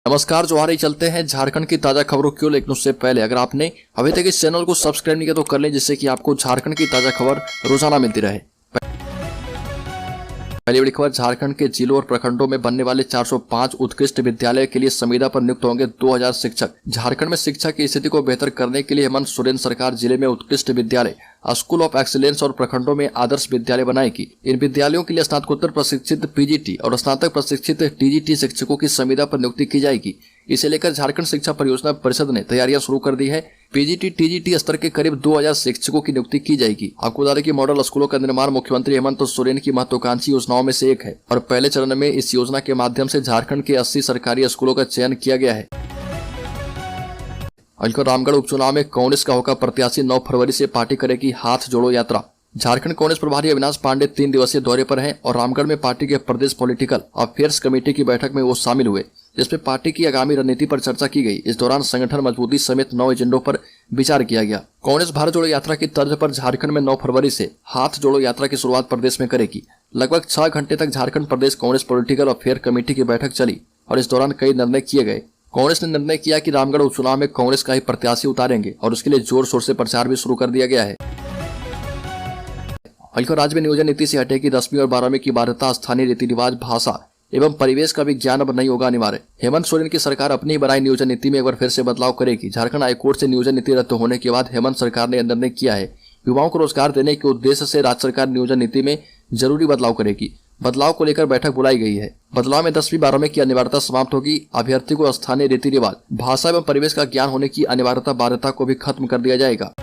नमस्कार, जोहार ही चलते हैं झारखंड की ताजा खबरों की ओर। लेकिन उससे पहले अगर आपने अभी तक इस चैनल को सब्सक्राइब नहीं किया तो कर लें, जिससे कि आपको झारखंड की ताजा खबर रोजाना मिलती रहे। पहली बड़ी खबर, झारखंड के जिलों और प्रखंडों में बनने वाले 405 उत्कृष्ट विद्यालय के लिए संविदा पर नियुक्त होंगे 2000 शिक्षक। झारखंड में शिक्षा की स्थिति को बेहतर करने के लिए हेमंत सोरेन सरकार जिले में उत्कृष्ट विद्यालय, स्कूल ऑफ एक्सीलेंस और प्रखंडों में आदर्श विद्यालय बनाएगी। इन विद्यालयों के लिए स्नातकोत्तर प्रशिक्षित पीजीटी और स्नातक प्रशिक्षित टीजीटी शिक्षकों की संविदा पर नियुक्ति की जाएगी। इसे लेकर झारखंड शिक्षा परियोजना परिषद ने तैयारियां शुरू कर दी है। पीजीटी टीजीटी स्तर के करीब 2000 शिक्षकों की नियुक्ति की जाएगी। आपको बता दें कि मॉडल स्कूलों का निर्माण मुख्यमंत्री हेमंत सोरेन की महत्वाकांक्षी योजनाओं में से एक है और पहले चरण में इस योजना के माध्यम से झारखंड के 80 सरकारी स्कूलों का चयन किया गया है। रामगढ़ उपचुनाव में कांग्रेस का होगा प्रत्याशी। 9 फरवरी से पार्टी करेगी हाथ जोड़ो यात्रा। झारखंड कांग्रेस प्रभारी अविनाश पांडे 3 दिवसीय दौरे पर हैं और रामगढ़ में पार्टी के प्रदेश पॉलिटिकल अफेयर्स कमेटी की बैठक में वो शामिल हुए, जिसमें पार्टी की आगामी रणनीति पर चर्चा की गई। इस दौरान संगठन मजबूती समेत 9 एजेंडों पर विचार किया गया। कांग्रेस भारत जोड़ो यात्रा की तर्ज पर झारखंड में 9 फरवरी से हाथ जोड़ो यात्रा की शुरुआत प्रदेश में करेगी। लगभग 6 घंटे तक झारखंड प्रदेश कांग्रेस पॉलिटिकल अफेयर कमेटी की बैठक चली और इस दौरान कई निर्णय किए गए। कांग्रेस ने निर्णय किया कि रामगढ़ उपचुनाव में कांग्रेस का ही प्रत्याशी उतारेंगे और उसके लिए जोर शोर से प्रचार भी शुरू कर दिया गया है। राज्य में नियोजन नीति से हटेगी 10वीं और 12वीं की बाध्यता। स्थानीय रीति रिवाज, भाषा एवं परिवेश का विज्ञान अब नहीं होगा अनिवार्य। हेमंत सोरेन की सरकार अपनी ही बनाई नियोजन नीति में एक बार फिर से बदलाव करेगी। झारखंड हाईकोर्ट से नियोजन नीति रद्द होने के बाद हेमंत सरकार ने निर्णय किया है युवाओं को रोजगार देने के उद्देश्य से राज्य सरकार नियोजन नीति में जरूरी बदलाव करेगी। बदलाव को लेकर बैठक बुलाई गई है। बदलाव में 10वीं 12वीं की अनिवार्यता समाप्त होगी। अभ्यर्थी को स्थानीय रीति रिवाज, भाषा एवं परिवेश का ज्ञान होने की अनिवार्यता बाध्यता को भी खत्म कर दिया जाएगा।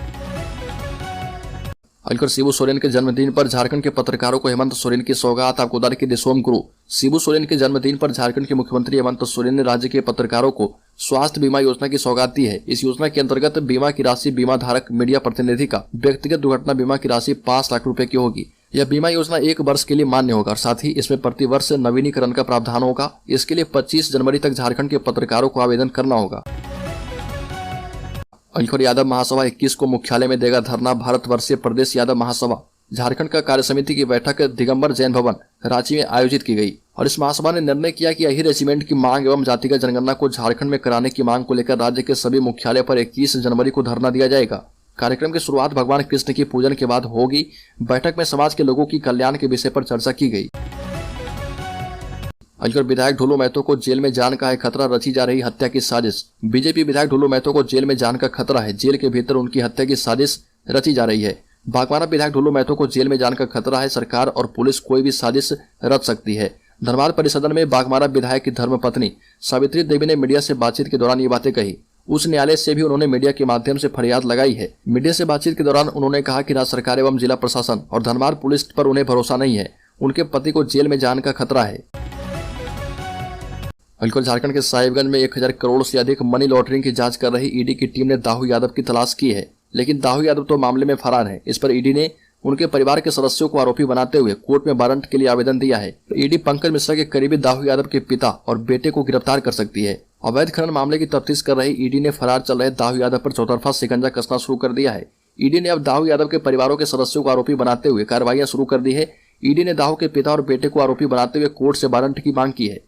शिबू सोरेन के जन्मदिन पर झारखंड के पत्रकारों को हेमंत सोरेन की सौगात। आपको बता दें कि देशोम गुरु शिबू सोरेन के जन्मदिन पर झारखंड के मुख्यमंत्री हेमंत सोरेन ने राज्य के पत्रकारों को स्वास्थ्य बीमा योजना की सौगात दी है। इस योजना के अंतर्गत बीमा की राशि बीमा धारक मीडिया प्रतिनिधि का व्यक्तिगत दुर्घटना बीमा की राशि 5 लाख रुपए की होगी। यह बीमा योजना 1 वर्ष के लिए मान्य होगा और साथ ही इसमें प्रति वर्ष नवीनीकरण का प्रावधान होगा। इसके लिए 25 जनवरी तक झारखंड के पत्रकारों को आवेदन करना होगा। यादव महासभा 21 को मुख्यालय में देगा धरना। भारतवर्षीय प्रदेश यादव महासभा झारखंड का कार्य समिति की बैठक दिगंबर जैन भवन रांची में आयोजित की गई और इस महासभा ने निर्णय किया कि अही रेजिमेंट की मांग एवं जातिगत जनगणना को झारखंड में कराने की मांग को लेकर राज्य के सभी मुख्यालय पर 21 जनवरी को धरना दिया जाएगा। कार्यक्रम की शुरुआत भगवान कृष्ण की पूजन के बाद होगी। बैठक में समाज के लोगों की कल्याण के विषय पर चर्चा की गई। विधायक ढुलू महतो को जेल में जान का है खतरा। रची जा रही हत्या की साजिश। बीजेपी विधायक ढुलू महतो को जेल में जान का खतरा है। जेल के भीतर उनकी हत्या की साजिश रची जा रही है। बागमारा विधायक ढुलू महतो को जेल में जान का खतरा है। सरकार और पुलिस कोई भी साजिश रच सकती है। धनबाद परिसदन में बागमारा विधायक की धर्मपत्नी सावित्री देवी ने मीडिया से बातचीत के दौरान ये बातें कही। उच्च न्यायालय से भी उन्होंने मीडिया के माध्यम से फरियाद लगाई है। मीडिया से बातचीत के दौरान उन्होंने कहा कि राज्य सरकार एवं जिला प्रशासन और धनबाद पुलिस पर उन्हें भरोसा नहीं है। उनके पति को जेल में जान का खतरा है। झारखंड के साहिबगंज में 1000 करोड़ से अधिक मनी लॉन्ड्रिंग की जांच कर रही ईडी की टीम ने दाऊ यादव की तलाश की है, लेकिन दाऊ यादव तो मामले में फरार है। इस पर ईडी ने उनके परिवार के सदस्यों को आरोपी बनाते हुए कोर्ट में वारंट के लिए आवेदन दिया है। ईडी पंकज मिश्रा के करीबी दाऊ यादव के पिता और बेटे को गिरफ्तार कर सकती है। अवैध खनन मामले की तफ्तीश कर रही ईडी ने फरार चल रहे दाऊ यादव पर चौतरफा शिकंजा कसना शुरू कर दिया है। ईडी ने अब दाऊ यादव के परिवारों के सदस्यों को आरोपी बनाते हुए कार्रवाइयां शुरू कर दी है। ईडी ने दाऊ के पिता और बेटे को आरोपी बनाते हुए कोर्ट से वारंट की मांग की है।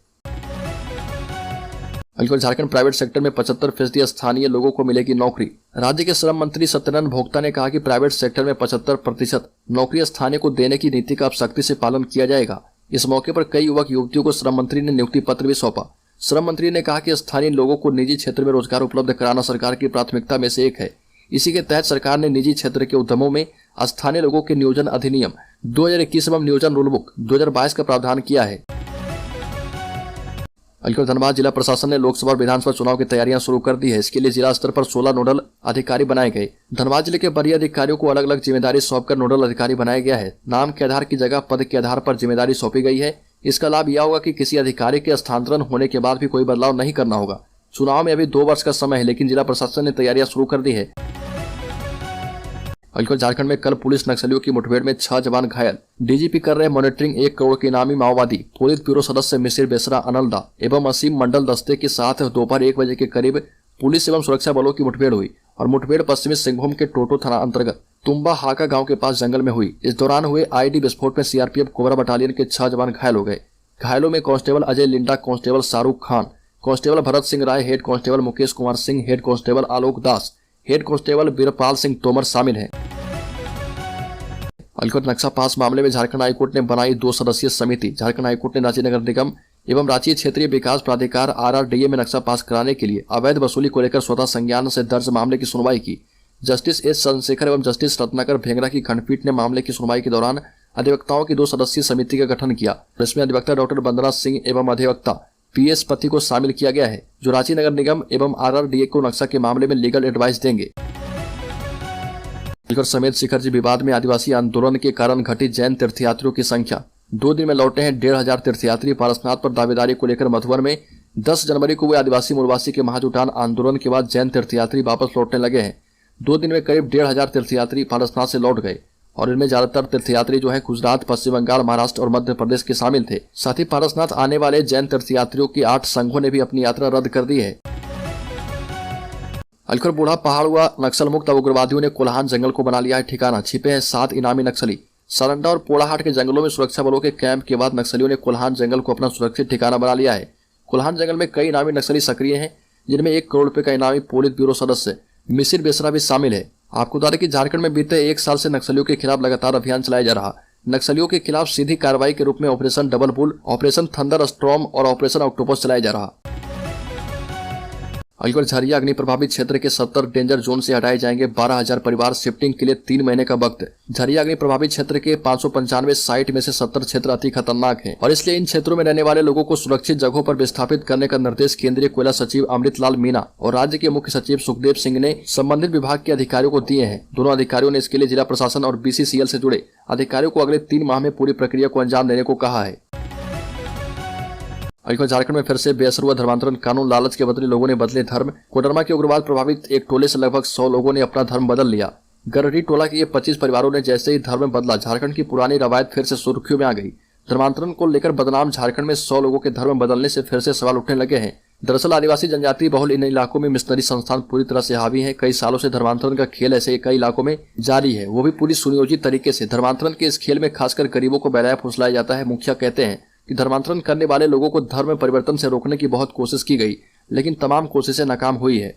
झारखंड प्राइवेट सेक्टर में 75% स्थानीय लोगों को मिलेगी नौकरी। राज्य के श्रम मंत्री सत्यानंद भोक्ता ने कहा कि प्राइवेट सेक्टर में 75% नौकरी स्थानीय को देने की नीति का अब सख्ती से पालन किया जाएगा। इस मौके पर कई युवक युवतियों को श्रम मंत्री ने नियुक्ति पत्र भी सौंपा। श्रम मंत्री ने कहा कि स्थानीय लोगों को निजी क्षेत्र में रोजगार उपलब्ध कराना सरकार की प्राथमिकता में से एक है। इसी के तहत सरकार ने निजी क्षेत्र के उद्यमों में स्थानीय लोगों के नियोजन अधिनियम 2021 एवं नियोजन रूलबुक 2022 का प्रावधान किया है। धनबाद जिला प्रशासन ने लोकसभा और विधानसभा चुनाव की तैयारियां शुरू कर दी है। इसके लिए जिला स्तर पर 16 नोडल अधिकारी बनाए गए। धनबाद जिले के वरीय अधिकारियों को अलग अलग जिम्मेदारी सौंपकर नोडल अधिकारी बनाया गया है। नाम के आधार की जगह पद के आधार पर जिम्मेदारी सौंपी गई है। इसका लाभ यह होगा कि किसी अधिकारी के स्थानांतरण होने के बाद भी कोई बदलाव नहीं करना होगा। चुनाव में अभी 2 वर्ष का समय है, लेकिन जिला प्रशासन ने तैयारियां शुरू कर दी है। झारखंड में कल पुलिस नक्सलियों की मुठभेड़ में 6 जवान घायल। डीजीपी कर रहे मॉनिटरिंग। 1 करोड़ के इनामी माओवादी पोलित ब्यूरो सदस्य मिसिर बेसरा अनलदा एवं असीम मंडल दस्ते के साथ दोपहर 1 बजे के करीब पुलिस एवं सुरक्षा बलों की मुठभेड़ हुई और मुठभेड़ पश्चिमी सिंहभूम के टोटो थाना अंतर्गत तुम्बा हाका गांव के पास जंगल में हुई। इस दौरान हुए आईडी विस्फोट में सीआरपीएफ कोबरा बटालियन के 6 जवान घायल हो गए। घायलों में constable Ajay Linda, constable Shahrukh Khan, constable Bharat Singh Rai, head constable Mukesh Kumar Singh, head constable Alok Das, head constable Birpal Singh Tomar शामिल हैं। अलकट नक्शा पास मामले में झारखंड हाईकोर्ट ने बनाई 2 सदस्यीय समिति। झारखंड हाईकोर्ट ने रांची नगर निगम एवं रांची क्षेत्रीय विकास प्राधिकार RRDA में नक्शा पास कराने के लिए अवैध वसूली को लेकर स्वतः संज्ञान से दर्ज मामले की सुनवाई की। जस्टिस एस चंद्रशेखर एवं जस्टिस रत्नाकर भेंगरा की खंडपीठ ने मामले की सुनवाई के दौरान अधिवक्ताओं की 2 सदस्यीय समिति का गठन किया। इसमें अधिवक्ता डॉक्टर वंदना सिंह एवं अधिवक्ता PS पति को शामिल किया गया है, जो रांची नगर निगम एवं RRDA को नक्शा के मामले में लीगल एडवाइस देंगे। समेत शिखरजी विवाद में आदिवासी आंदोलन के कारण घटी जैन तीर्थयात्रियों की संख्या। 2 दिन में लौटे हैं 1,500 तीर्थयात्री। पारसनाथ पर दावेदारी को लेकर मधुबन में 10 जनवरी को हुए आदिवासी मूलवासी के महाजुटान आंदोलन के बाद जैन तीर्थयात्री वापस लौटने लगे हैं। 2 दिन में करीब 1,500 तीर्थयात्री पारसनाथ से लौट गए और इनमें ज्यादातर तीर्थयात्री जो है गुजरात, पश्चिम बंगाल, महाराष्ट्र और मध्य प्रदेश के शामिल थे। साथ ही पारसनाथ आने वाले जैन तीर्थयात्रियों की 8 संघों ने भी अपनी यात्रा रद्द कर दी है। अलखर बूढ़ा पहाड़ हुआ नक्सल मुक्त। उग्रवादियों ने कोल्हान जंगल को बना लिया है ठिकाना। छिपे हैं 7 इनामी नक्सली। सारंडा और पोड़ाहाट के जंगलों में सुरक्षा बलों के कैंप के बाद नक्सलियों ने कोल्हान जंगल को अपना सुरक्षित ठिकाना बना लिया है। कोल्हान जंगल में कई इनामी नक्सली सक्रिय हैं, जिनमें 1 करोड़ रुपए का इनामी पोलित ब्यूरो सदस्य मिसिर बेसरा भी शामिल है। आपको बता दें कि झारखंड में बीते 1 साल से नक्सलियों के खिलाफ लगातार अभियान चलाया जा रहा। नक्सलियों के खिलाफ सीधी कार्रवाई के रूप में operation double bull, operation thunder storm और ऑपरेशन ऑक्टोपस चलाया जा रहा। अलीगढ़ झरिया अग्नि प्रभावित क्षेत्र के 70 डेंजर जोन से हटाए जाएंगे 12,000 परिवार। शिफ्टिंग के लिए 3 महीने का वक्त। झरिया अग्नि प्रभावित क्षेत्र के 595 साइट में से 70 क्षेत्र अति खतरनाक हैं और इसलिए इन क्षेत्रों में रहने वाले लोगों को सुरक्षित जगहों पर विस्थापित करने का निर्देश केंद्रीय कोयला सचिव अमृतलाल मीना और राज्य के मुख्य सचिव सुखदेव सिंह ने संबंधित विभाग के अधिकारियों को दिए हैं। दोनों अधिकारियों ने इसके लिए जिला प्रशासन और BCCL से जुड़े अधिकारियों को अगले 3 माह में पूरी प्रक्रिया को अंजाम देने को कहा है। झारखंड में फिर से बेअसर हुआ धर्मांतरण कानून। लालच के बदले लोगों ने बदले धर्म। कोडरमा के उग्रवाद प्रभावित एक टोले से लगभग 100 लोगों ने अपना धर्म बदल लिया। गरहरी टोला के ये 25 परिवारों ने जैसे ही धर्म बदला, झारखंड की पुरानी रवायत फिर से सुर्खियों में आ गई। धर्मांतरण को लेकर बदनाम झारखंड में 100 लोगों के धर्म बदलने से फिर से सवाल उठने लगे हैं। दरअसल आदिवासी जनजाति बहुल इन इलाकों में मिशनरी संस्थान पूरी तरह से हावी है। कई सालों से धर्मांतरण का खेल ऐसे कई इलाकों में जारी है, वो भी पूरी सुनियोजित तरीके से। धर्मांतरण के इस खेल में खासकर गरीबों को बहलाया फुसलाया जाता है। मुखिया कहते हैं कि धर्मांतरण करने वाले लोगों को धर्म परिवर्तन से रोकने की बहुत कोशिश की गई, लेकिन तमाम कोशिशें नाकाम हुई है।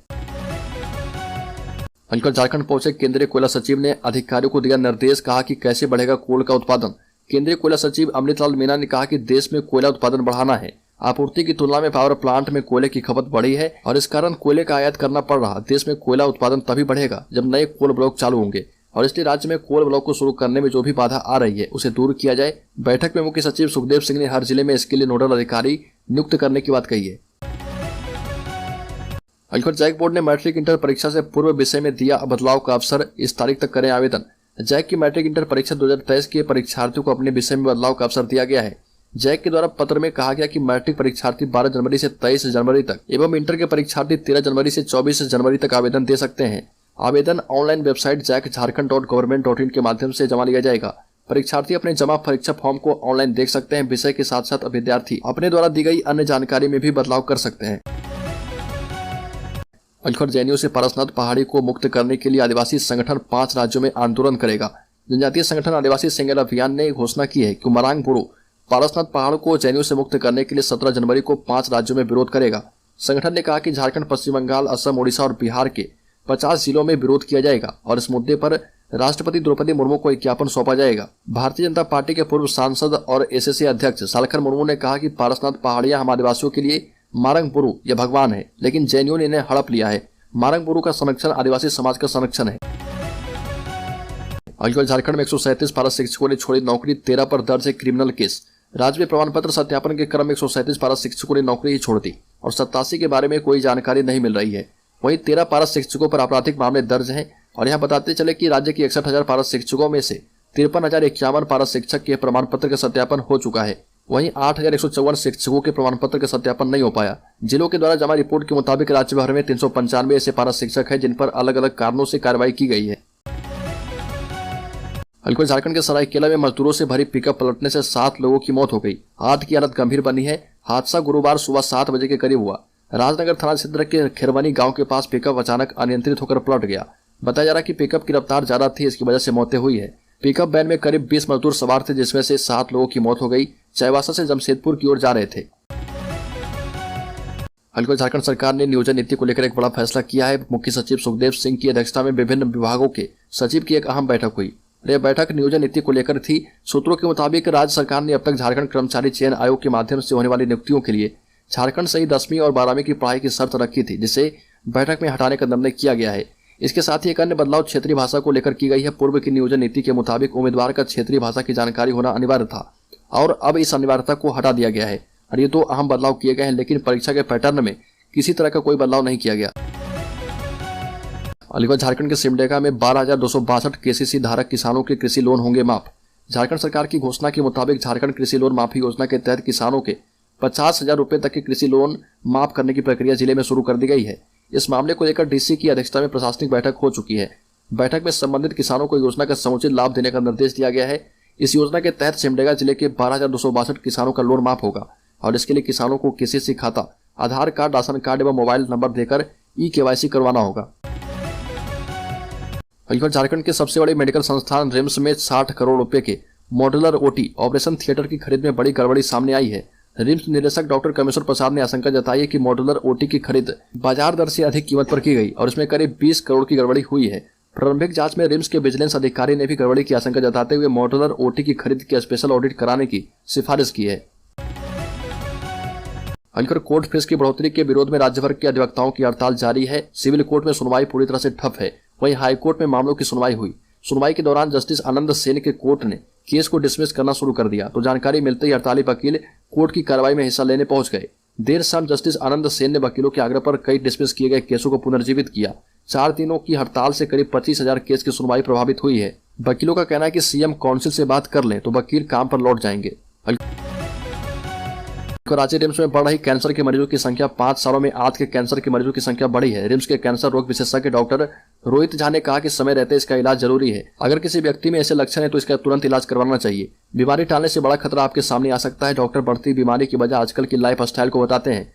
झारखंड पहुंचे केंद्रीय कोयला सचिव ने अधिकारियों को दिया निर्देश, कहा कि कैसे बढ़ेगा कोल का उत्पादन। केंद्रीय कोयला सचिव अमृतलाल मीना ने कहा कि देश में कोयला उत्पादन बढ़ाना है। आपूर्ति की तुलना में पावर प्लांट में कोयले की खपत बढ़ी है और इस कारण कोयले का आयात करना पड़ रहा। देश में कोयला उत्पादन तभी बढ़ेगा जब नए कोल ब्लॉक चालू होंगे और इसलिए राज्य में कोल ब्लॉक को शुरू करने में जो भी बाधा आ रही है उसे दूर किया जाए। बैठक में मुख्य सचिव सुखदेव सिंह ने हर जिले में इसके लिए नोडल अधिकारी नियुक्त करने की बात कही है। अलीगढ़ जैक बोर्ड ने मैट्रिक इंटर परीक्षा से पूर्व विषय में दिया बदलाव का अवसर। इस तारीख तक करें आवेदन। जैक की मैट्रिक इंटर परीक्षा 2023 के परीक्षार्थियों को अपने विषय में बदलाव का अवसर दिया गया है। जैक के द्वारा पत्र में कहा गया कि मैट्रिक परीक्षार्थी 12 जनवरी से 23 जनवरी तक एवं इंटर के परीक्षार्थी 13 जनवरी से 24 जनवरी तक आवेदन दे सकते हैं। आवेदन ऑनलाइन वेबसाइट jack.jharkhand.government.in के माध्यम से जमा लिया जाएगा। परीक्षार्थी अपने जमा परीक्षा फॉर्म को ऑनलाइन देख सकते हैं। विषय के साथ साथ विद्यार्थी अपने द्वारा दी गई अन्य जानकारी में भी बदलाव कर सकते हैं। अलीगढ़ जैनियों से पारसनाथ पहाड़ी को मुक्त करने के लिए आदिवासी संगठन 5 राज्यों में आंदोलन करेगा। जनजातीय संगठन आदिवासी सिंगल अभियान ने घोषणा की है कि मरांग बुरू पारसनाथ पहाड़ को जैनियों से मुक्त करने के लिए 17 जनवरी को 5 राज्यों में विरोध करेगा। संगठन ने कहा कि झारखंड, पश्चिम बंगाल, असम, ओडिशा और बिहार के 50 जिलों में विरोध किया जाएगा और इस मुद्दे पर राष्ट्रपति द्रौपदी मुर्मू को एक ज्ञापन सौंपा जाएगा। भारतीय जनता पार्टी के पूर्व सांसद और SSA अध्यक्ष सालखर मुर्मू ने कहा कि पारसनाथ पहाड़ियां हम आदिवासियों के लिए मारंग बुरू या भगवान है, लेकिन जैनियों ने इन्हें हड़प लिया है। मारंग बुरू का संरक्षण आदिवासी समाज का संरक्षण है। अलीगढ़ झारखंड में 137 पारा शिक्षकों ने छोड़ी नौकरी। 13 पर दर्ज है क्रिमिनल केस। राज्य में प्रमाण पत्र सत्यापन के क्रम में 137 पारा शिक्षकों ने नौकरी ही छोड़ दी और 87 के बारे में कोई जानकारी नहीं मिल रही है। वहीं 13 पारा शिक्षकों पर आपराधिक मामले दर्ज हैं और यहाँ बताते चले कि राज्य की 61,000 पारा शिक्षकों में से 53,051 पारा शिक्षक के प्रमाण पत्र का सत्यापन हो चुका है। वहीं 8,154 शिक्षकों के प्रमाण पत्र का सत्यापन नहीं हो पाया। जिलों के द्वारा जमा रिपोर्ट के मुताबिक राज्य भर में 395 ऐसे पारा शिक्षक हैं जिन पर अलग अलग कारणों से कार्रवाई की गई है। अलीगढ़ झारखंड के सरायकेला में मजदूरों से भरी पिकअप पलटने से 7 लोगों की मौत हो गई। 8 की हालत गंभीर बनी है। हादसा गुरुवार सुबह 7 बजे के करीब हुआ। राजनगर थाना क्षेत्र के खिरवनी गांव के पास पिकअप अचानक अनियंत्रित होकर पलट गया। बताया जा रहा कि पिकअप की रफ्तार ज्यादा थी, इसकी वजह से मौतें हुई है। पिकअप वैन में करीब 20 मजदूर सवार थे, जिसमें से 7 लोगों की मौत हो गई। चाईबासा से जमशेदपुर की ओर जा रहे थे। हल्को झारखंड सरकार ने नियोजन नीति को लेकर एक बड़ा फैसला किया है। मुख्य सचिव सुखदेव सिंह की अध्यक्षता में विभिन्न विभागों के सचिव की एक अहम बैठक हुई। यह बैठक नियोजन नीति को लेकर थी। सूत्रों के मुताबिक राज्य सरकार ने अब तक झारखंड कर्मचारी चयन आयोग के माध्यम से होने वाली नियुक्तियों के लिए झारखंड सहित 10वीं और 12वीं की पढ़ाई की शर्त रखी थी, जिसे बैठक में हटाने का निर्णय किया गया है। इसके साथ ही एक अन्य बदलाव क्षेत्रीय भाषा को लेकर की गई है। पूर्व की नियोजन नीति के मुताबिक उम्मीदवार का क्षेत्रीय भाषा की जानकारी होना अनिवार्य था और अब इस अनिवार्यता को हटा दिया गया है और ये 2 अहम बदलाव किए गए हैं, लेकिन परीक्षा के पैटर्न में किसी तरह का कोई बदलाव नहीं किया गया। अलीगढ़ झारखंड के सिमडेगा में 12,262 केसीसी धारक किसानों के कृषि लोन होंगे माफ। झारखंड सरकार की घोषणा के मुताबिक झारखंड कृषि लोन माफी योजना के तहत किसानों के 50,000 रुपए तक के कृषि लोन माफ करने की प्रक्रिया जिले में शुरू कर दी गई है। इस मामले को लेकर डीसी की अध्यक्षता में प्रशासनिक बैठक हो चुकी है। बैठक में संबंधित किसानों को योजना का समुचित लाभ देने का निर्देश दिया गया है। इस योजना के तहत सिमडेगा जिले के 12,262 किसानों का लोन माफ होगा और इसके लिए किसानों को केसीसी खाता, आधार कार्ड, राशन कार्ड एवं मोबाइल नंबर देकर ई-केवाईसी करवाना होगा। अलीगढ़ झारखंड के सबसे बड़े मेडिकल संस्थान रिम्स में 60 करोड़ रुपए के मॉड्यूलर ओटी ऑपरेशन थिएटर की खरीद में बड़ी गड़बड़ी सामने आई है। रिम्स निदेशक डॉक्टर कमेश्वर प्रसाद ने आशंका जताई है कि मॉड्यूलर ओटी की खरीद बाजार दर से अधिक कीमत पर की गई और इसमें करीब 20 करोड़ की गड़बड़ी हुई है। प्रारंभिक जांच में रिम्स के विजिलेंस अधिकारी ने भी गड़बड़ी की आशंका जताते हुए मॉड्यूलर ओटी की खरीद की स्पेशल ऑडिट कराने की सिफारिश की है। अलीगढ़ कोर्ट फीस की बढ़ोतरी के विरोध में राज्य भर के अधिवक्ताओं की हड़ताल जारी है। सिविल कोर्ट में सुनवाई पूरी तरह से ठप है। वहीं हाईकोर्ट में मामलों की सुनवाई हुई। सुनवाई के दौरान जस्टिस आनंद सेन के कोर्ट ने केस को डिसमिस करना शुरू कर दिया, तो जानकारी मिलते ही हड़ताली वकील कोर्ट की कार्रवाई में हिस्सा लेने पहुंच गए। देर शाम जस्टिस आनंद सेन ने वकीलों के आग्रह पर कई डिसमिस किए गए केसों को पुनर्जीवित किया। 4 दिनों की हड़ताल से करीब 25,000 केस की सुनवाई प्रभावित हुई है। वकीलों का कहना है कि सीएम काउंसिल से बात कर लें तो वकील काम पर लौट जाएंगे। रांची रिम्स में बढ़ रही कैंसर के मरीजों की संख्या 5 सालों में आज के कैंसर के मरीजों की संख्या बढ़ी है। रिम्स के कैंसर रोग विशेषज्ञ डॉक्टर रोहित झा ने कहा कि समय रहते इसका इलाज जरूरी है। अगर किसी व्यक्ति में ऐसे लक्षण है तो इसका तुरंत इलाज करवाना चाहिए। बीमारी टालने से बड़ा खतरा आपके सामने आ सकता है। डॉक्टर बढ़ती बीमारी की वजह आजकल की लाइफ स्टाइल को बताते हैं।